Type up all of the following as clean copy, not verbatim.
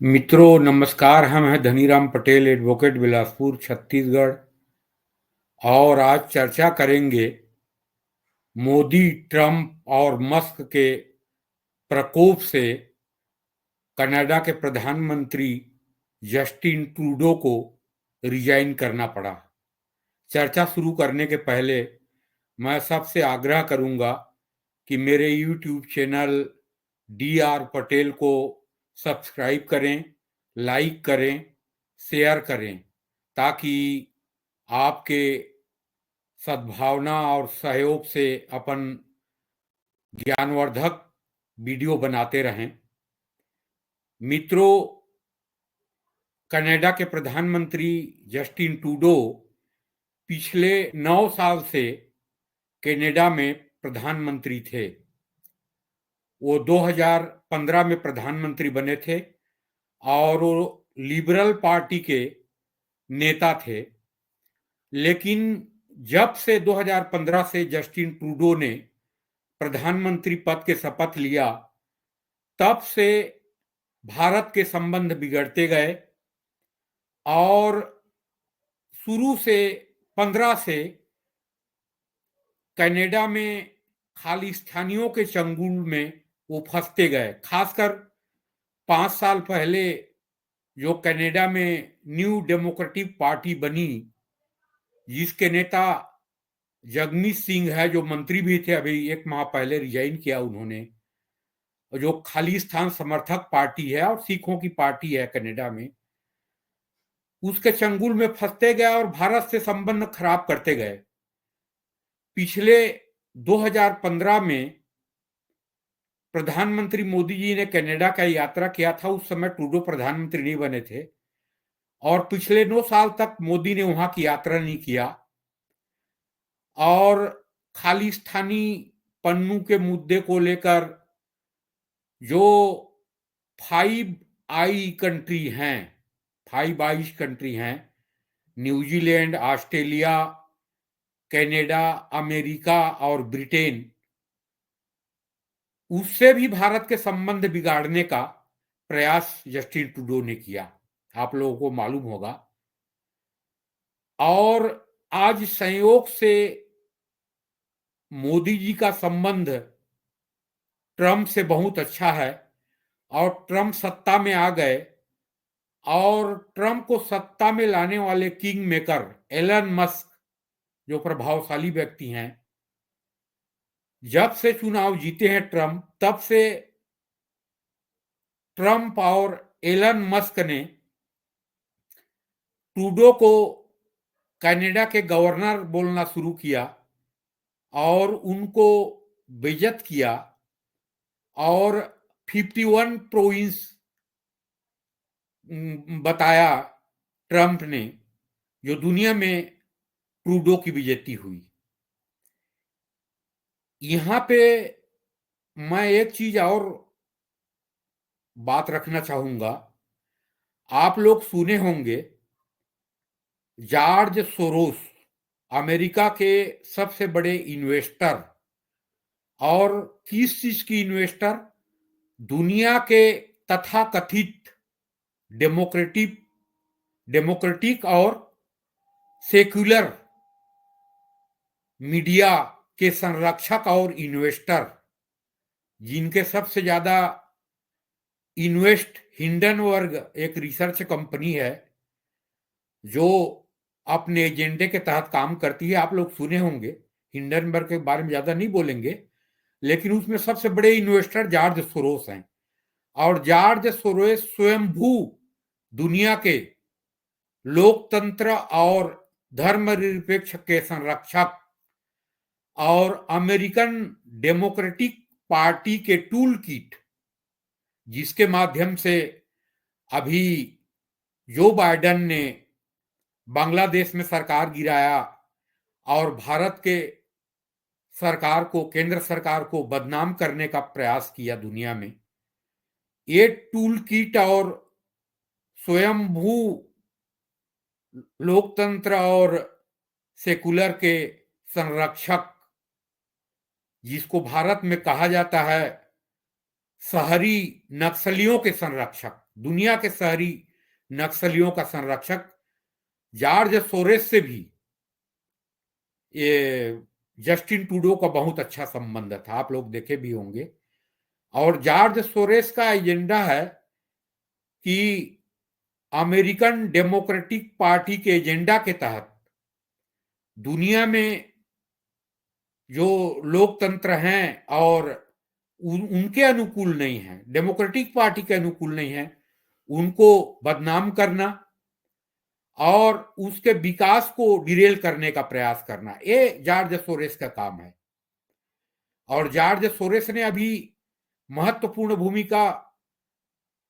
मित्रों नमस्कार। हम हैं धनीराम पटेल, एडवोकेट, बिलासपुर, छत्तीसगढ़। और आज चर्चा करेंगे मोदी, ट्रंप और मस्क के प्रकोप से कनाडा के प्रधानमंत्री जस्टिन ट्रूडो को रिजाइन करना पड़ा। चर्चा शुरू करने के पहले मैं सबसे आग्रह करूंगा कि मेरे यूट्यूब चैनल DR पटेल को सब्सक्राइब करें, लाइक करें, शेयर करें, ताकि आपके सद्भावना और सहयोग से अपन ज्ञानवर्धक वीडियो बनाते रहें। मित्रों, कनाडा के प्रधानमंत्री जस्टिन ट्रूडो पिछले 9 साल से कनाडा में प्रधानमंत्री थे। वो 2015 में प्रधानमंत्री बने थे और वो लिबरल पार्टी के नेता थे। लेकिन जब से 2015 से जस्टिन ट्रूडो ने प्रधानमंत्री पद के शपथ लिया, तब से भारत के संबंध बिगड़ते गए और शुरू से 15 से कनाडा में खालिस्तानियों के चंगुल में वो फंसते गए। खासकर 5 साल पहले जो कनाडा में न्यू डेमोक्रेटिक पार्टी बनी, जिसके नेता जगमीत सिंह है, जो मंत्री भी थे, अभी 1 माह पहले रिजाइन किया उन्होंने, जो खालिस्तान समर्थक पार्टी है और सिखों की पार्टी है कनाडा में, उसके चंगुल में फंसते गए और भारत से संबंध खराब करते गए। पिछले 2015 में प्रधानमंत्री मोदी जी ने कनाडा का यात्रा किया था। उस समय ट्रूडो प्रधानमंत्री नहीं बने थे और पिछले 9 साल तक मोदी ने वहां की यात्रा नहीं किया और खालिस्तानी पन्नू के मुद्दे को लेकर जो 5 आइस कंट्री हैं, न्यूजीलैंड, ऑस्ट्रेलिया, कनाडा, अमेरिका और ब्रिटेन, उससे भी भारत के संबंध बिगाड़ने का प्रयास जस्टिन ट्रूडो ने किया, आप लोगों को मालूम होगा। और आज संयोग से मोदी जी का संबंध ट्रंप से बहुत अच्छा है और ट्रंप सत्ता में आ गए और ट्रंप को सत्ता में लाने वाले किंग मेकर एलन मस्क, जो प्रभावशाली व्यक्ति हैं, जब से चुनाव जीते हैं ट्रंप, तब से ट्रंप और एलन मस्क ने ट्रूडो को कनाडा के गवर्नर बोलना शुरू किया और उनको बेइज्जत किया और 51 प्रोविंस बताया ट्रंप ने, जो दुनिया में ट्रूडो की बेइज्जती हुई। यहां पे मैं एक चीज और बात रखना चाहूंगा। आप लोग सुने होंगे जॉर्ज सोरोस, अमेरिका के सबसे बड़े इन्वेस्टर, और किस चीज की इन्वेस्टर? दुनिया के तथाकथित डेमोक्रेटिक और सेक्युलर मीडिया के संरक्षक और इन्वेस्टर, जिनके सबसे ज्यादा इन्वेस्ट हिंडनबर्ग एक रिसर्च कंपनी है जो अपने एजेंडे के तहत काम करती है। आप लोग सुने होंगे, हिंडनबर्ग के बारे में ज्यादा नहीं बोलेंगे, लेकिन उसमें सबसे बड़े इन्वेस्टर जॉर्ज सोरोस हैं। और जॉर्ज सोरोस स्वयंभू दुनिया के लोकतंत्र और धर्मनिरपेक्ष के संरक्षक और अमेरिकन डेमोक्रेटिक पार्टी के टूल किट, जिसके माध्यम से अभी जो बाइडेन ने बांग्लादेश में सरकार गिराया और भारत के सरकार को, केंद्र सरकार को बदनाम करने का प्रयास किया दुनिया में, ये टूल किट और स्वयंभू लोकतंत्र और सेकुलर के संरक्षक, जिसको भारत में कहा जाता है शहरी नक्सलियों के संरक्षक, दुनिया के शहरी नक्सलियों का संरक्षक जॉर्ज सोरेस से भी ये जस्टिन ट्रूडो का बहुत अच्छा संबंध था, आप लोग देखे भी होंगे। और जॉर्ज सोरेस का एजेंडा है कि अमेरिकन डेमोक्रेटिक पार्टी के एजेंडा के तहत दुनिया में जो लोकतंत्र हैं और उनके अनुकूल नहीं है, डेमोक्रेटिक पार्टी के अनुकूल नहीं है, उनको बदनाम करना और उसके विकास को डिरेल करने का प्रयास करना, ये जॉर्ज सोरेस का काम है। और जॉर्ज सोरेस ने अभी महत्वपूर्ण भूमिका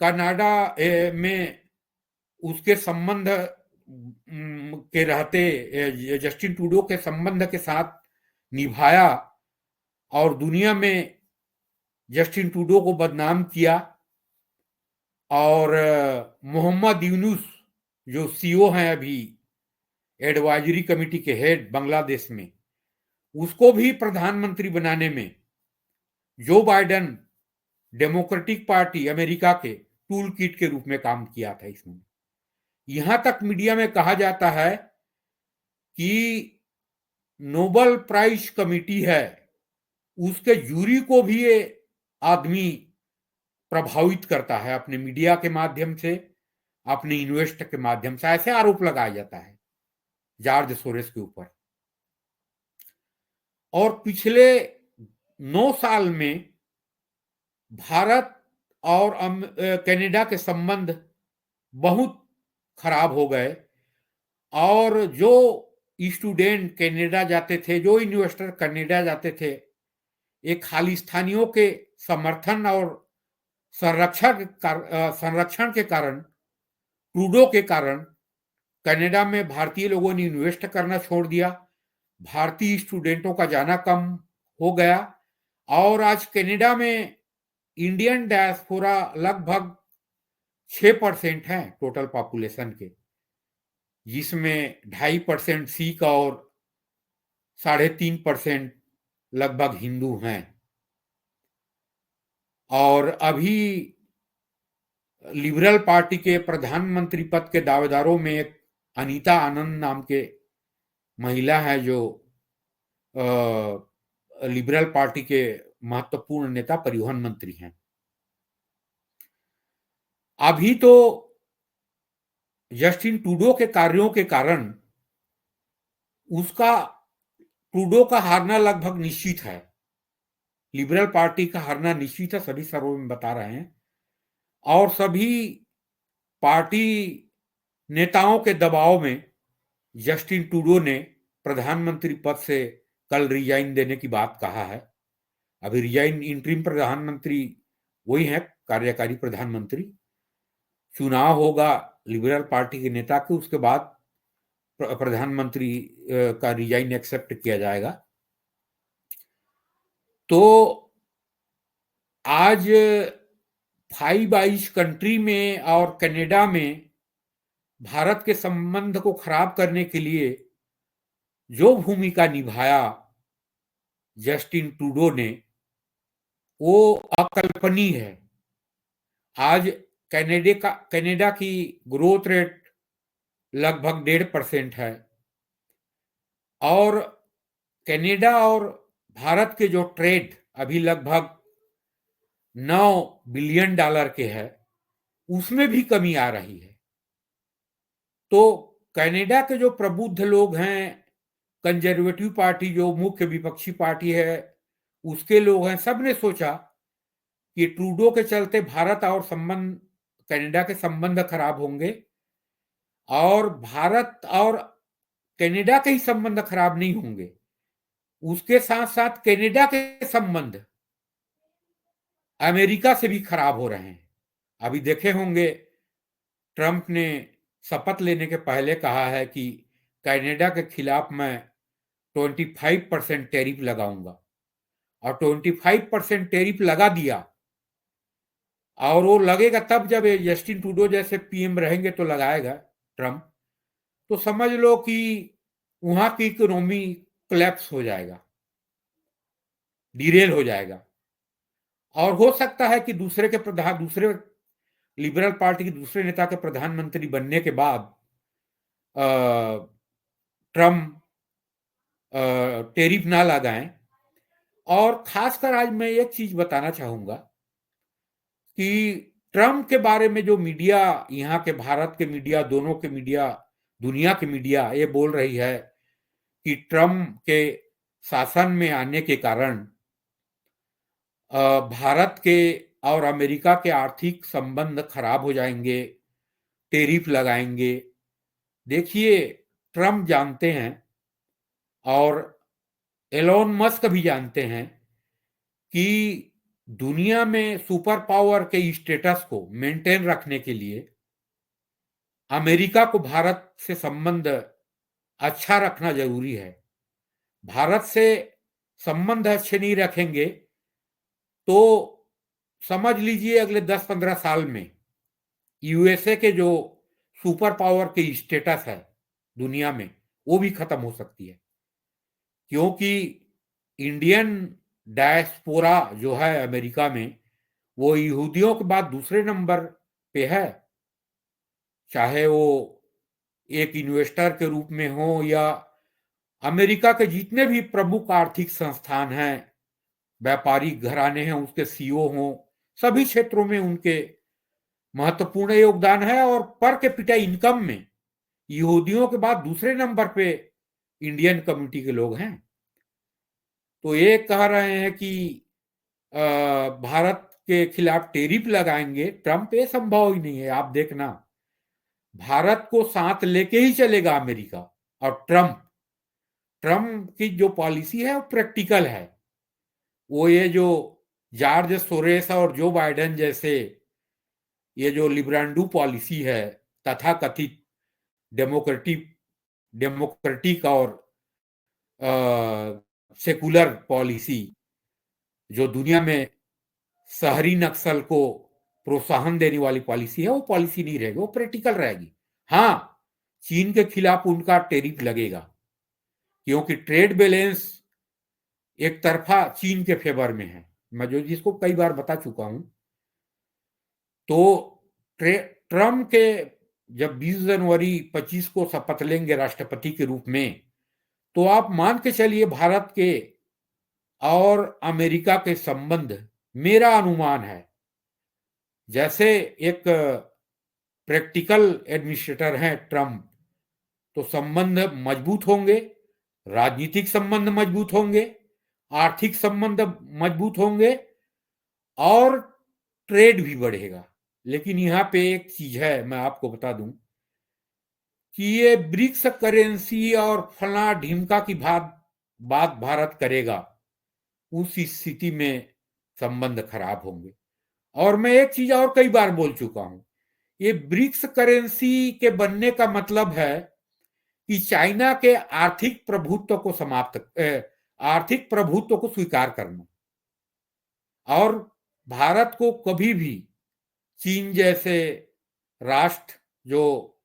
कनाडा में उसके संबंध के रहते जस्टिन ट्रूडो के संबंध के साथ निभाया और दुनिया में जस्टिन ट्रूडो को बदनाम किया। और मोहम्मद यूनुस जो सीईओ हैं अभी एडवाइजरी कमेटी के हेड बांग्लादेश में, उसको भी प्रधानमंत्री बनाने में Joe Biden democratic party America के टूल किट के रूप में काम किया था। इसमें यहां तक मीडिया में कहा जाता है कि नोबेल प्राइज कमेटी है, उसके जूरी को भी ये आदमी प्रभावित करता है अपने मीडिया के माध्यम से, अपने इन्वेस्ट के माध्यम से, ऐसे आरोप लगाया जाता है जॉर्ज सोरेस के ऊपर। और पिछले 9 साल में भारत और कनाडा के संबंध बहुत खराब हो गए और जो स्टूडेंट कनाडा जाते थे, जो इन्वेस्टर कनाडा जाते थे, एक खालिस्तानियों के समर्थन और संरक्षण के कारण, ट्रूडो के कारण कनाडा में भारतीय लोगों ने इन्वेस्ट करना छोड़ दिया, भारतीय स्टूडेंटों का जाना कम हो गया और आज कनाडा में इंडियन डायस्पोरा लगभग 6% है टोटल पॉपुलेशन के, जिसमें 2.5% सिख और 3.5% लगभग हिंदू हैं। और अभी लिबरल पार्टी के प्रधानमंत्री पद के दावेदारों में एक अनीता आनंद नाम के महिला है जो लिबरल पार्टी के महत्वपूर्ण नेता, परिवहन मंत्री हैं। अभी तो जस्टिन ट्रूडो के कार्यों के कारण ट्रूडो का हारना लगभग निश्चित है, लिबरल पार्टी का हारना निश्चित है, सभी सर्वे में बता रहे हैं। और सभी पार्टी नेताओं के दबाव में जस्टिन ट्रूडो ने प्रधानमंत्री पद से कल रिजाइन देने की बात कहा है। अभी रिजाइन, इंटरिम प्रधानमंत्री वही है, कार्यकारी प्रधानमंत्री। चुनाव होगा लिबरल पार्टी के नेता के, उसके बाद प्रधानमंत्री का रिजाइन एक्सेप्ट किया जाएगा। तो आज 5 आइज कंट्री में और कनाडा में भारत के संबंध को खराब करने के लिए जो भूमिका निभाया जस्टिन ट्रूडो ने, वो अकल्पनीय है। आज कनाडा की ग्रोथ रेट लगभग 1.5% है और कनाडा और भारत के जो ट्रेड अभी लगभग $9 बिलियन के है, उसमें भी कमी आ रही है। तो कनाडा के जो प्रबुद्ध लोग हैं, कंजर्वेटिव पार्टी जो मुख्य विपक्षी पार्टी है उसके लोग हैं, सबने सोचा कि ट्रूडो के चलते भारत और कनाडा के संबंध खराब होंगे और भारत और कनाडा के ही संबंध खराब नहीं होंगे, उसके साथ साथ कनाडा के संबंध अमेरिका से भी खराब हो रहे हैं। अभी देखे होंगे ट्रंप ने शपथ लेने के पहले कहा है कि कनाडा के खिलाफ मैं 25% टैरिफ लगाऊंगा और 25% टैरिफ लगा दिया। और वो लगेगा तब जब जस्टिन ट्रूडो जैसे पीएम रहेंगे तो लगाएगा ट्रंप। तो समझ लो कि वहां की इकोनॉमी कोलैप्स हो जाएगा, डिरेल हो जाएगा। और हो सकता है कि दूसरे लिबरल पार्टी के दूसरे नेता के प्रधानमंत्री बनने के बाद ट्रम्प टेरिफ ना लगाएं। और खासकर आज मैं एक चीज बताना चाहूंगा कि ट्रम्प के बारे में जो मीडिया, यहाँ के भारत के मीडिया, दोनों के मीडिया, दुनिया की मीडिया ये बोल रही है कि ट्रम्प के शासन में आने के कारण भारत के और अमेरिका के आर्थिक संबंध खराब हो जाएंगे, टेरिफ लगाएंगे। देखिए, ट्रम्प जानते हैं और एलोन मस्क भी जानते हैं कि दुनिया में सुपर पावर के स्टेटस को मेंटेन रखने के लिए अमेरिका को भारत से संबंध अच्छा रखना जरूरी है। भारत से संबंध अच्छे नहीं रखेंगे तो समझ लीजिए अगले 10-15 साल में यूएसए के जो सुपर पावर के स्टेटस है दुनिया में, वो भी खत्म हो सकती है। क्योंकि इंडियन डायस्पोरा जो है अमेरिका में, वो यहूदियों के बाद दूसरे नंबर पे है। चाहे वो एक इन्वेस्टर के रूप में हो या अमेरिका के जितने भी प्रमुख आर्थिक संस्थान हैं, व्यापारिक घराने हैं, उसके सीईओ हों, सभी क्षेत्रों में उनके महत्वपूर्ण योगदान है। और पर कैपिटा इनकम में यहूदियों के बाद दूसरे नंबर पे इंडियन कम्युनिटी के लोग हैं। तो ये कह रहे हैं कि भारत के खिलाफ टेरिफ लगाएंगे ट्रम्प, ये संभव ही नहीं है। आप देखना, भारत को साथ लेके ही चलेगा अमेरिका। और ट्रम्प की जो पॉलिसी है वो प्रैक्टिकल है। वो ये जो जॉर्ज सोरेस और जो बाइडेन जैसे ये जो लिब्रांडू पॉलिसी है, तथाकथित डेमोक्रेटिक डेमोक्रेटिक और सेकुलर पॉलिसी, जो दुनिया में शहरी नक्सल को प्रोत्साहन देने वाली पॉलिसी है, वो पॉलिसी नहीं रहेगी, वो प्रैक्टिकल रहेगी। हाँ, चीन के खिलाफ उनका टेरिफ लगेगा क्योंकि ट्रेड बैलेंस एक तरफा चीन के फेवर में है, मैं जो जिसको कई बार बता चुका हूं। तो ट्रम्प के जब 20 जनवरी 25 को शपथ लेंगे राष्ट्रपति के रूप में, तो आप मान के चलिए भारत के और अमेरिका के संबंध, मेरा अनुमान है, जैसे एक प्रैक्टिकल एडमिनिस्ट्रेटर हैं ट्रम्प, तो संबंध मजबूत होंगे, राजनीतिक संबंध मजबूत होंगे, आर्थिक संबंध मजबूत होंगे और ट्रेड भी बढ़ेगा। लेकिन यहां पे एक चीज है, मैं आपको बता दूं कि ये ब्रिक्स करेंसी और फला ढिमका की बात भारत करेगा, उस स्थिति में संबंध खराब होंगे। और मैं एक चीज और कई बार बोल चुका हूं, ये ब्रिक्स करेंसी के बनने का मतलब है कि चाइना के आर्थिक प्रभुत्व को स्वीकार करना। और भारत को कभी भी चीन जैसे राष्ट्र, जो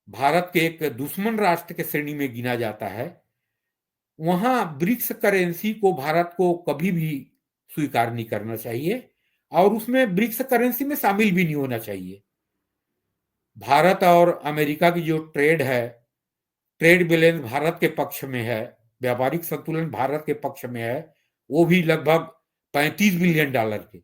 भारत के एक दुश्मन राष्ट्र के श्रेणी में गिना जाता है, वहां ब्रिक्स करेंसी को भारत को कभी भी स्वीकार नहीं करना चाहिए और उसमें ब्रिक्स करेंसी में शामिल भी नहीं होना चाहिए। भारत और अमेरिका की जो ट्रेड है, ट्रेड बैलेंस भारत के पक्ष में है, व्यापारिक संतुलन भारत के पक्ष में है, वो भी लगभग 35 बिलियन डॉलर के।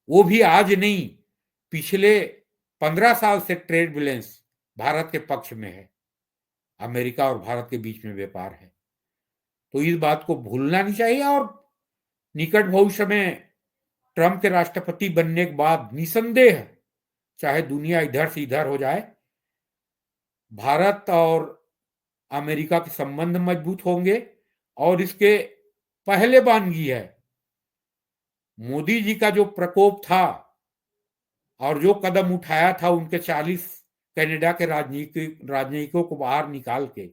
वो भी आज नहीं, पिछले 15 साल से ट्रेड बैलेंस भारत के पक्ष में है। अमेरिका और भारत के बीच में व्यापार है, तो इस बात को भूलना नहीं चाहिए। और निकट भविष्य में ट्रम्प के राष्ट्रपति बनने के बाद निसंदेह, चाहे दुनिया इधर से इधर हो जाए, भारत और अमेरिका के संबंध मजबूत होंगे। और इसके पहले बानगी है, मोदी जी का जो प्रकोप था और जो कदम उठाया था उनके 40 कनाडा के राजनयिकों को बाहर निकाल के,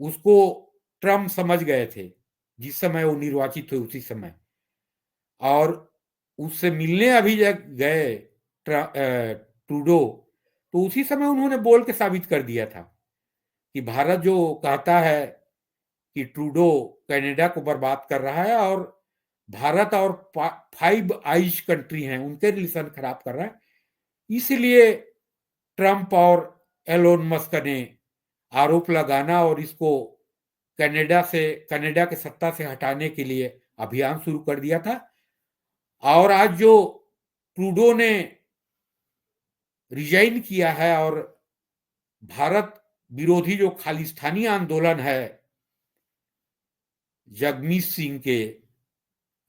उसको ट्रम्प समझ गए थे जिस समय वो निर्वाचित हुए उसी समय। और उससे मिलने अभी गए ट्रूडो, तो उसी समय उन्होंने बोल के साबित कर दिया था कि भारत जो कहता है कि ट्रूडो कनाडा को बर्बाद कर रहा है और भारत और फाइव आइज कंट्री हैं उनके रिलेशन खराब कर रहा है। इसलिए ट्रंप और एलोन मस्क ने आरोप लगाना और इसको कनाडा के सत्ता से हटाने के लिए अभियान शुरू कर दिया था। और आज जो ट्रूडो ने रिजाइन किया है और भारत विरोधी जो खालिस्तानी आंदोलन है जगमीत सिंह के,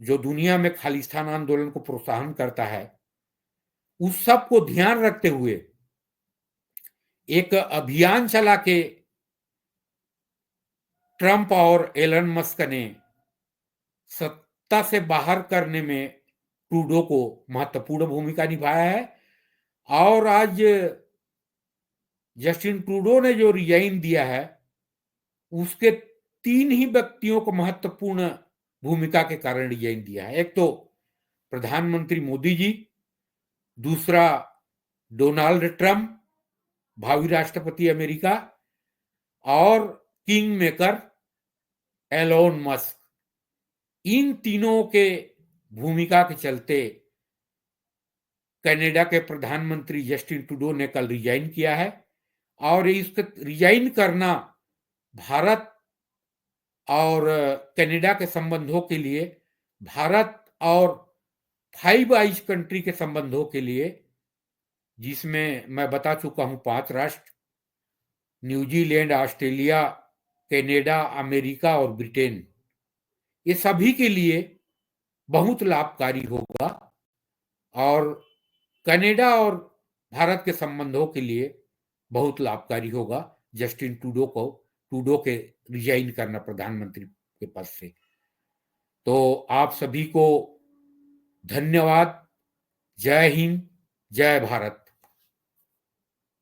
जो दुनिया में खालिस्तान आंदोलन को प्रोत्साहन करता है, उस सब को ध्यान रखते हुए एक अभियान चला के ट्रंप और एलन मस्क ने सत्ता से बाहर करने में ट्रूडो को महत्वपूर्ण भूमिका निभाया है। और आज जस्टिन ट्रूडो ने जो रिजाइन दिया है उसके 3 ही व्यक्तियों को महत्वपूर्ण भूमिका के कारण रिजाइन दिया है। एक तो प्रधानमंत्री मोदी जी, दूसरा डोनाल्ड ट्रंप भावी राष्ट्रपति अमेरिका, और किंग मेकर एलोन मस्क। इन तीनों के भूमिका के चलते कनाडा के प्रधानमंत्री जस्टिन ट्रूडो ने कल रिजाइन किया है। और इसका रिजाइन करना भारत और कनाडा के संबंधों के लिए, भारत और फाइव आइज कंट्री के संबंधों के लिए, जिसमें मैं बता चुका हूं 5 राष्ट्र, न्यूजीलैंड, ऑस्ट्रेलिया, कनाडा, अमेरिका और ब्रिटेन, ये सभी के लिए बहुत लाभकारी होगा। और कनाडा और भारत के संबंधों के लिए बहुत लाभकारी होगा जस्टिन ट्रूडो के रिजाइन करना प्रधानमंत्री के पद से। तो आप सभी को धन्यवाद। जय हिंद, जय भारत।